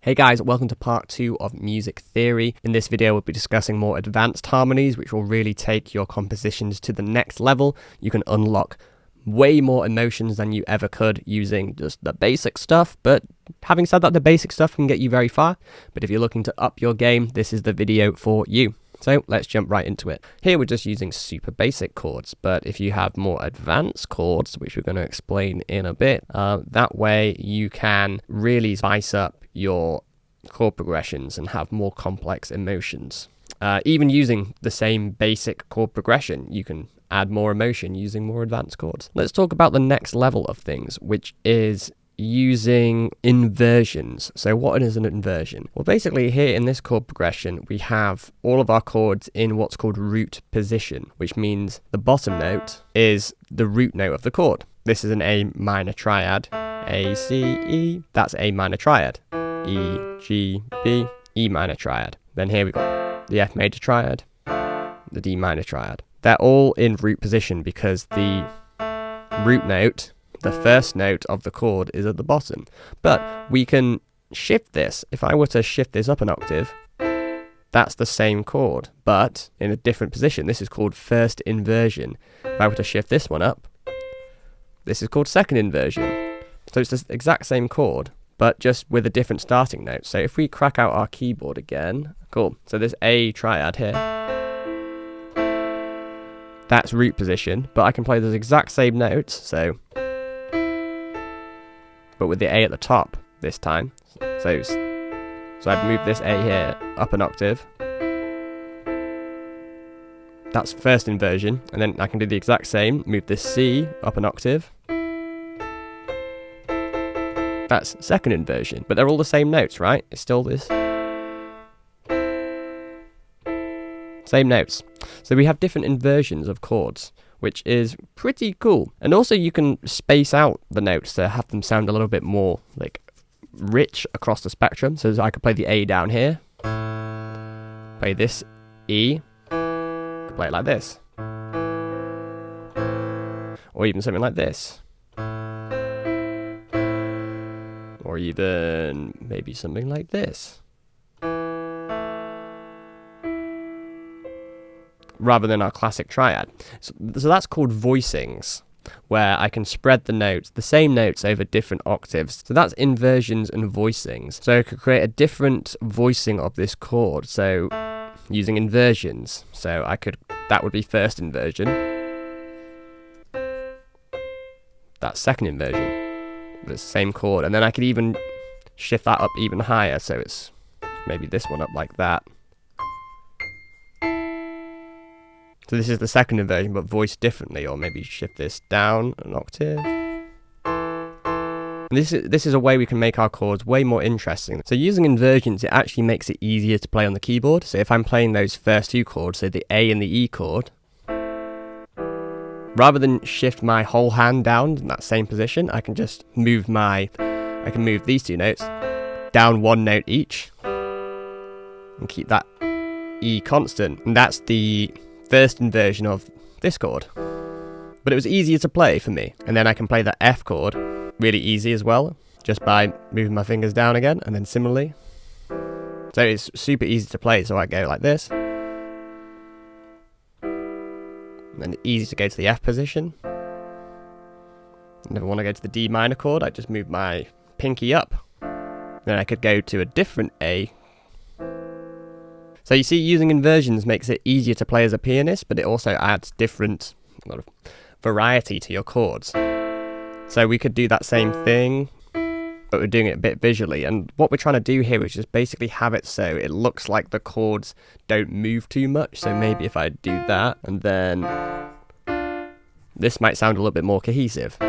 Hey guys, welcome to part 2 of music theory. In this video we'll be discussing more advanced harmonies which will really take your compositions to the next level. You can unlock way more emotions than you ever could using just the basic stuff, but having said that, the basic stuff can get you very far. But if you're looking to up your game, this is the video for you. So let's jump right into it. Here we're just using super basic chords, but if you have more advanced chords, which we're going to explain in a bit, that way you can really spice up your chord progressions and have more complex emotions. Even using the same basic chord progression, you can add more emotion using more advanced chords. Let's talk about the next level of things, which is using inversions. So what is an inversion? Well, basically here in this chord progression, we have all of our chords in what's called root position, which means the bottom note is the root note of the chord. This is an A minor triad, A, C, E, that's A minor triad, E, G, B, E minor triad. Then here we got the F major triad, the D minor triad. They're all in root position because the root note, the first note of the chord, is at the bottom. But we can shift this. If I were to shift this up an octave, that's the same chord, but in a different position. This is called first inversion. If I were to shift this one up, this is called second inversion. So it's the exact same chord, but just with a different starting note. So if we crack out our keyboard again, cool. So this A triad here, that's root position, but I can play those exact same notes, so but with the A at the top this time. So I've moved this A here up an octave. That's first inversion, and then I can do the exact same, move this C up an octave. That's second inversion, but they're all the same notes, right? It's still this. Same notes. So we have different inversions of chords, which is pretty cool. And also you can space out the notes to have them sound a little bit more like rich across the spectrum. So I could play the A down here, play this E, play it like this, or even something like this, or even maybe something like this, rather than our classic triad. So that's called voicings, where I can spread the notes, the same notes, over different octaves. So that's inversions and voicings. So I could create a different voicing of this chord, so using inversions. So that would be first inversion. That's second inversion. It's the same chord. And then I could even shift that up even higher, so it's maybe this one up like that. So this is the second inversion, but voiced differently, or maybe shift this down an octave. And this is a way we can make our chords way more interesting. So using inversions, it actually makes it easier to play on the keyboard. So if I'm playing those first two chords, so the A and the E chord, rather than shift my whole hand down in that same position, I can just move these two notes down one note each, and keep that E constant. And that's the first inversion of this chord, but it was easier to play for me. And then I can play the F chord really easy as well, just by moving my fingers down again, and then similarly. So it's super easy to play. So I go like this, and then easy to go to the F position. And if I want to go to the D minor chord, I just move my pinky up. Then I could go to a different A. So you see, using inversions makes it easier to play as a pianist, but it also adds different lot of variety to your chords. So we could do that same thing, but we're doing it a bit visually. And what we're trying to do here is just basically have it so it looks like the chords don't move too much. So maybe if I do that, and then this might sound a little bit more cohesive.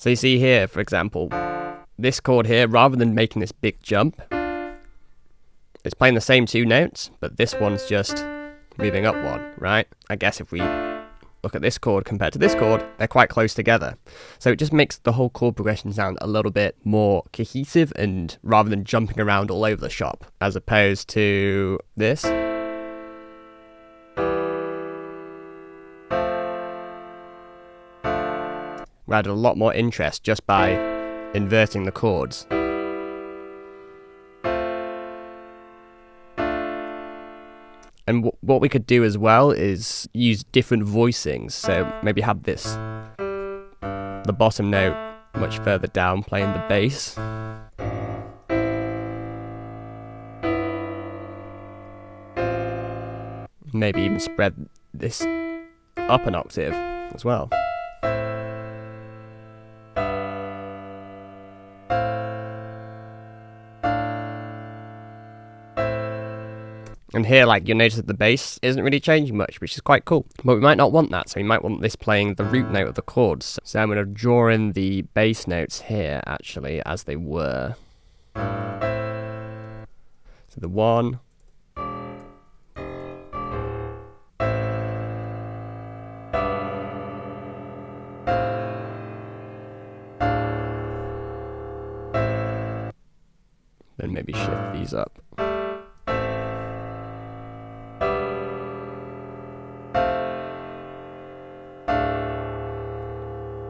So you see here, for example, this chord here, rather than making this big jump, it's playing the same two notes, but this one's just moving up one, right? I guess if we look at this chord compared to this chord, they're quite close together. So it just makes the whole chord progression sound a little bit more cohesive, and rather than jumping around all over the shop, as opposed to this. we added a lot more interest just by inverting the chords. And what we could do as well is use different voicings. So maybe have the bottom note much further down playing the bass. Maybe even spread this up an octave as well. And here, like, you'll notice that the bass isn't really changing much, which is quite cool. But we might not want that, so we might want this playing the root note of the chords. So I'm going to draw in the bass notes here, actually, as they were. So the 1. Then maybe shift these up.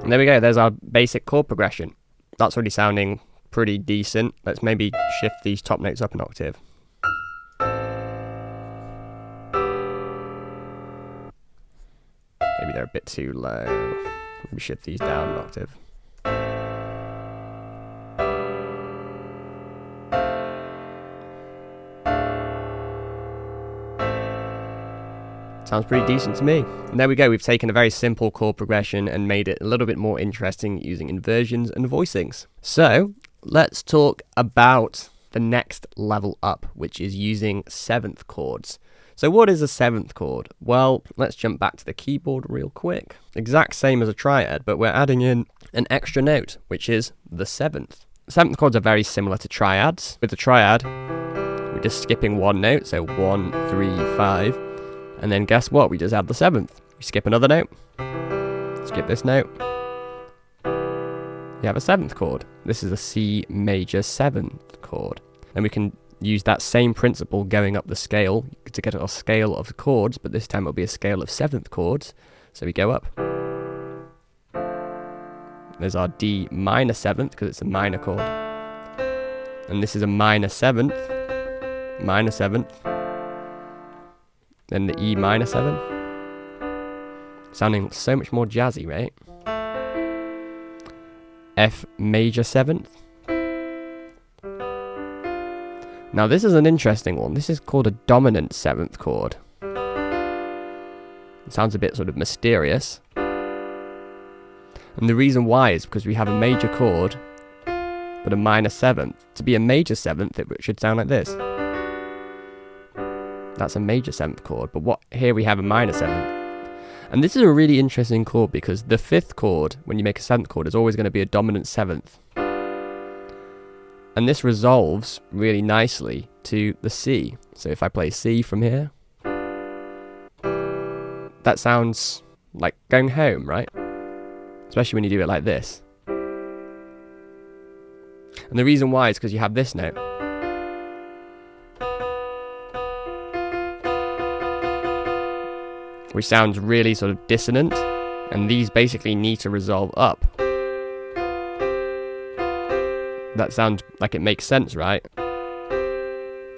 And there we go, there's our basic chord progression. That's already sounding pretty decent. Let's maybe shift these top notes up an octave. Maybe they're a bit too low. Maybe shift these down an octave. Sounds pretty decent to me. And there we go, we've taken a very simple chord progression and made it a little bit more interesting using inversions and voicings. So let's talk about the next level up, which is using 7th chords. So what is a 7th chord? Well, let's jump back to the keyboard real quick. Exact same as a triad, but we're adding in an extra note, which is the 7th. 7th chords are very similar to triads. With the triad, we're just skipping one note, so 1, 3, 5. And then guess what? We just add the 7th. We skip another note. Skip this note. You have a 7th chord. This is a C major 7th chord. And we can use that same principle going up the scale to get a scale of chords, but this time it'll be a scale of 7th chords. So we go up. There's our D minor 7th because it's a minor chord. And this is a minor 7th. Minor 7th. Then the E minor 7. Sounding so much more jazzy, right? F major 7th. Now this is an interesting one. This is called a dominant 7th chord. It sounds a bit sort of mysterious. And the reason why is because we have a major chord, but a minor 7th. To be a major 7th, it should sound like this. That's a major 7th chord, but here we have a minor 7th. And this is a really interesting chord because the 5th chord, when you make a 7th chord, is always going to be a dominant 7th. And this resolves really nicely to the C. So if I play C from here, that sounds like going home, right? Especially when you do it like this. And the reason why is because you have this note. Which sounds really sort of dissonant, and these basically need to resolve up. That sounds like it makes sense, right?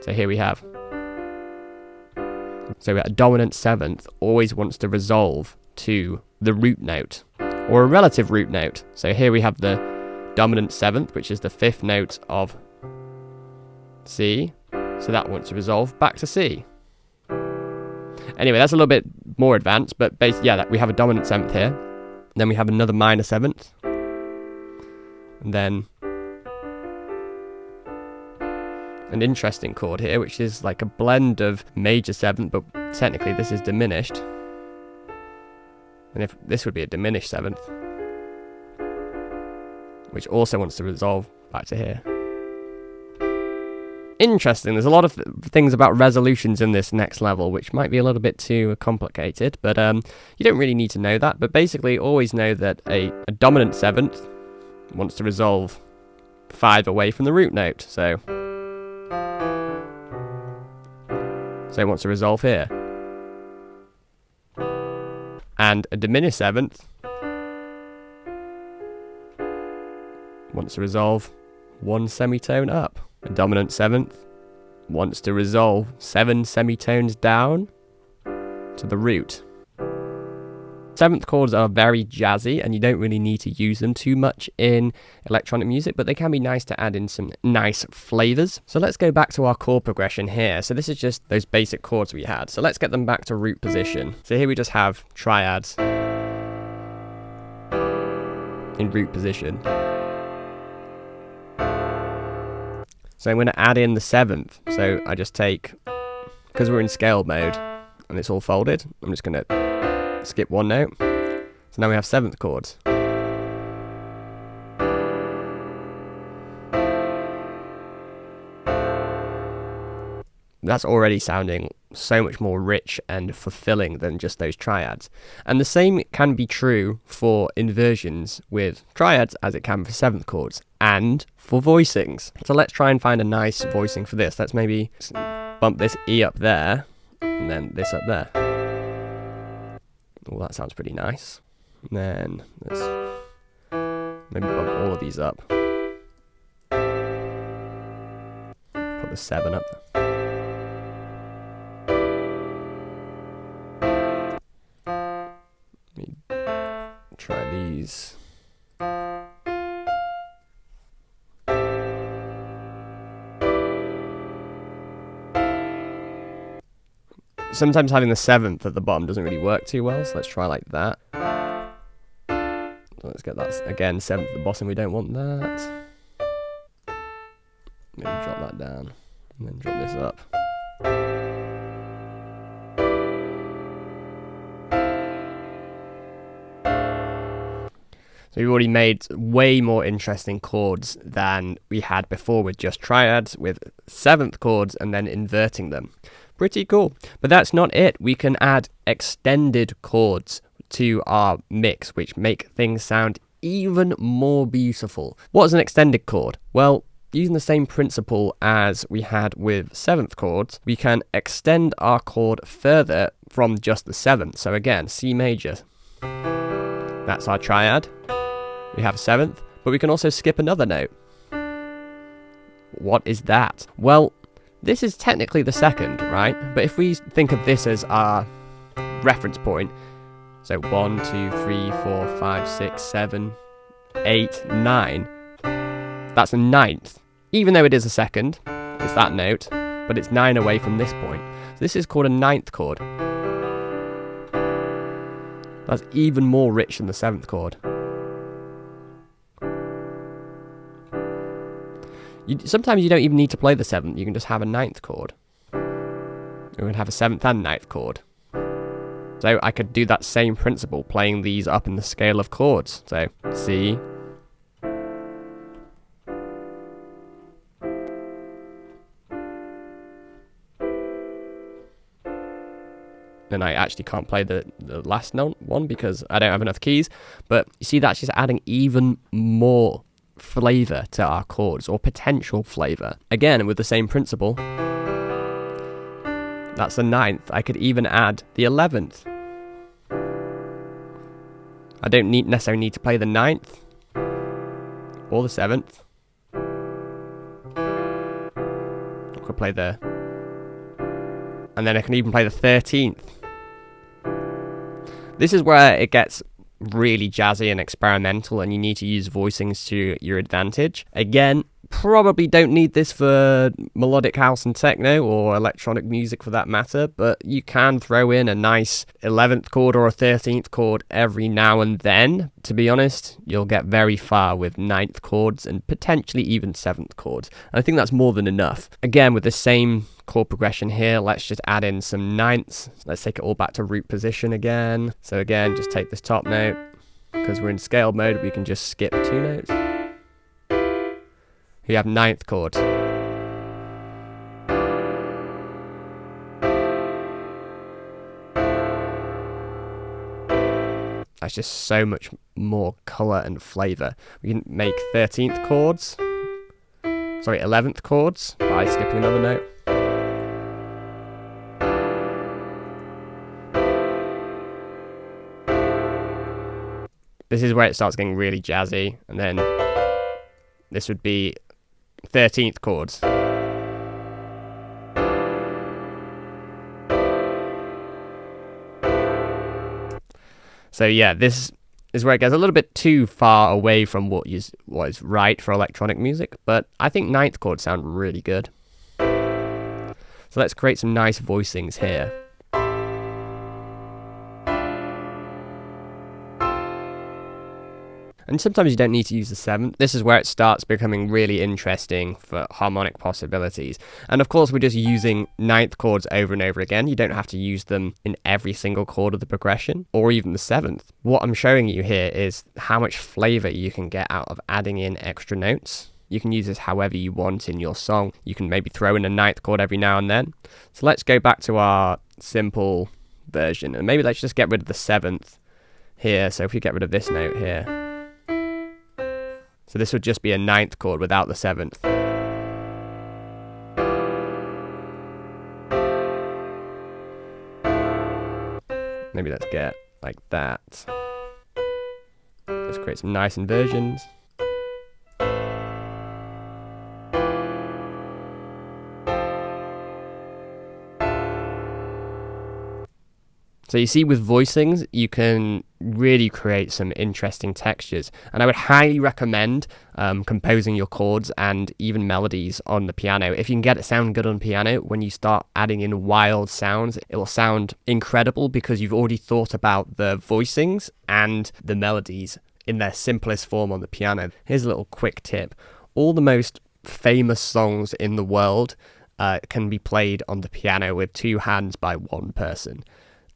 So here we have. So a dominant 7th always wants to resolve to the root note, or a relative root note. So here we have the dominant 7th, which is the 5th note of C. So that wants to resolve back to C. Anyway, that's a little bit more advanced, but basically, yeah, we have a dominant 7th here. Then we have another minor 7th. And then an interesting chord here, which is like a blend of major 7th, but technically this is diminished. And if this would be a diminished 7th, which also wants to resolve back to here. Interesting, there's a lot of things about resolutions in this next level, which might be a little bit too complicated, but you don't really need to know that. But basically, always know that a dominant 7th wants to resolve 5 away from the root note, so it wants to resolve here. And a diminished 7th wants to resolve 1 semitone up. A dominant 7th wants to resolve 7 semitones down to the root. 7th chords are very jazzy, and you don't really need to use them too much in electronic music, but they can be nice to add in some nice flavors. So let's go back to our chord progression here. So this is just those basic chords we had. So let's get them back to root position. So here we just have triads in root position. So I'm going to add in the 7th. So I just take, because we're in scale mode and it's all folded, I'm just going to skip 1 note. So now we have 7th chords. That's already sounding so much more rich and fulfilling than just those triads. And the same can be true for inversions with triads as it can for 7th chords and for voicings. So let's try and find a nice voicing for this. Let's maybe bump this E up there and then this up there. Oh, that sounds pretty nice. And then let's maybe bump all of these up. Put the 7 up there. Let me try these. Sometimes having the 7th at the bottom doesn't really work too well, so let's try like that. So let's get that again, 7th at the bottom, we don't want that. Maybe drop that down, and then drop this up. So we've already made way more interesting chords than we had before with just triads, with 7th chords and then inverting them. Pretty cool. But that's not it. We can add extended chords to our mix, which make things sound even more beautiful. What's an extended chord? Well, using the same principle as we had with 7th chords, we can extend our chord further from just the 7th. So again, C major. That's our triad. We have 7th, but we can also skip another note. What is that? Well, this is technically the 2nd, right? But if we think of this as our reference point, so 1, 2, 3, 4, 5, 6, 7, 8, 9, that's a 9th. Even though it is a 2nd, it's that note, but it's 9 away from this point. So this is called a 9th chord. That's even more rich than the 7th chord. Sometimes you don't even need to play the 7th, you can just have a 9th chord. You can have a 7th and 9th chord. So I could do that same principle, playing these up in the scale of chords. So C, then I actually can't play the last note one because I don't have enough keys, but you see that's just adding even more flavor to our chords, or potential flavor. Again, with the same principle, that's the 9th. I could even add the 11th. I don't necessarily need to play the 9th or the 7th. I could play the, and then I can even play the 13th. This is where it gets really jazzy and experimental, and you need to use voicings to your advantage. Again, probably don't need this for melodic house and techno, or electronic music for that matter, but you can throw in a nice 11th chord or a 13th chord every now and then. To be honest, you'll get very far with 9th chords and potentially even 7th chords. And I think that's more than enough. Again, with the same chord progression here, let's just add in some 9ths. Let's take it all back to root position again. So again, just take this top note. Because we're in scale mode, we can just skip 2 notes. We have 9th chord. That's just so much more colour and flavour. We can make 13th chords. Sorry, 11th chords by skipping another note. This is where it starts getting really jazzy, and then This would be 13th chords. So yeah, this is where it gets a little bit too far away from what is right for electronic music, but I think 9th chords sound really good. So let's create some nice voicings here. And sometimes you don't need to use the 7th. This is where it starts becoming really interesting for harmonic possibilities. And of course, we're just using 9th chords over and over again. You don't have to use them in every single chord of the progression, or even the 7th. What I'm showing you here is how much flavor you can get out of adding in extra notes. You can use this however you want in your song. You can maybe throw in a 9th chord every now and then. So let's go back to our simple version, and maybe let's just get rid of the 7th here. So if we get rid of this note here, so this would just be a 9th chord without the 7th. Maybe let's get like that. Let's create some nice inversions. So you see, with voicings, you can really create some interesting textures. And I would highly recommend composing your chords and even melodies on the piano. If you can get it sounding good on the piano, when you start adding in wild sounds, it will sound incredible because you've already thought about the voicings and the melodies in their simplest form on the piano. Here's a little quick tip. All the most famous songs in the world can be played on the piano with 2 hands by 1 person.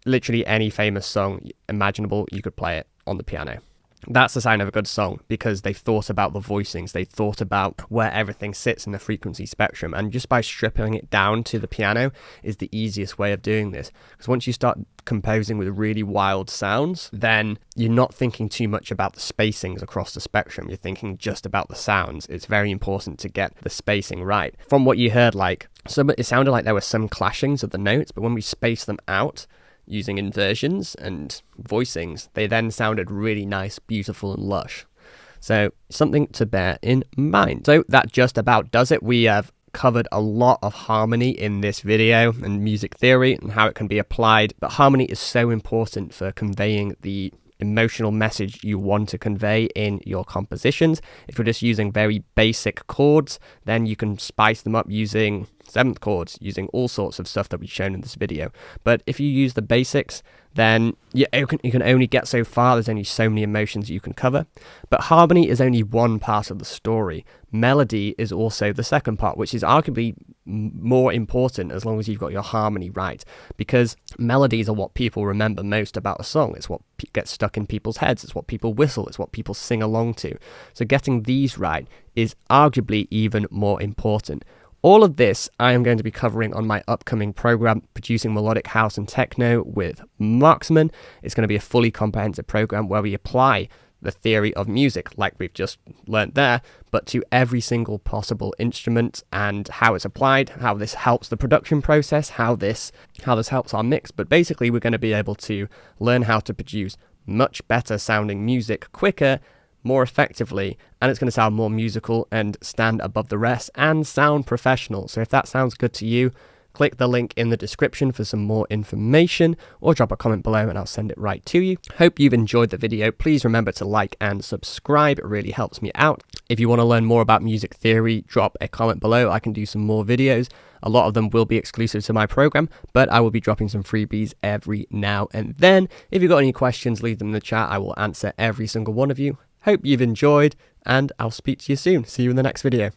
Literally any famous song imaginable, you could play it on the piano. That's the sign of a good song, because they thought about the voicings, they thought about where everything sits in the frequency spectrum, and just by stripping it down to the piano is the easiest way of doing this. Because once you start composing with really wild sounds, then you're not thinking too much about the spacings across the spectrum, you're thinking just about the sounds. It's very important to get the spacing right. From what you heard, it sounded like there were some clashings of the notes, but when we space them out, using inversions and voicings, they then sounded really nice, beautiful and lush. So something to bear in mind. So that just about does it. We have covered a lot of harmony in this video and music theory and how it can be applied, but harmony is so important for conveying the emotional message you want to convey in your compositions. If you're just using very basic chords, then you can spice them up using 7th chords, using all sorts of stuff that we've shown in this video. But if you use the basics, then you can only get so far. There's only so many emotions you can cover. But harmony is only one part of the story. Melody is also the second part, which is arguably more important as long as you've got your harmony right, because melodies are what people remember most about a song. It's what gets stuck in people's heads. It's what people whistle. It's what people sing along to. So getting these right is arguably even more important. All of this I am going to be covering on my upcoming program, Producing Melodic House and Techno with Marksman. It's going to be a fully comprehensive program where we apply the theory of music, like we've just learnt there, but to every single possible instrument and how it's applied, how this helps the production process, how this helps our mix. But basically, we're going to be able to learn how to produce much better sounding music quicker, more effectively, and it's going to sound more musical and stand above the rest and sound professional. So if that sounds good to you, click the link in the description for some more information, or drop a comment below and I'll send it right to you. Hope you've enjoyed the video. Please remember to like and subscribe. It really helps me out. If you want to learn more about music theory, drop a comment below. I can do some more videos. A lot of them will be exclusive to my program, but I will be dropping some freebies every now and then. If you've got any questions, leave them in the chat. I will answer every single one of you. Hope you've enjoyed, and I'll speak to you soon. See you in the next video.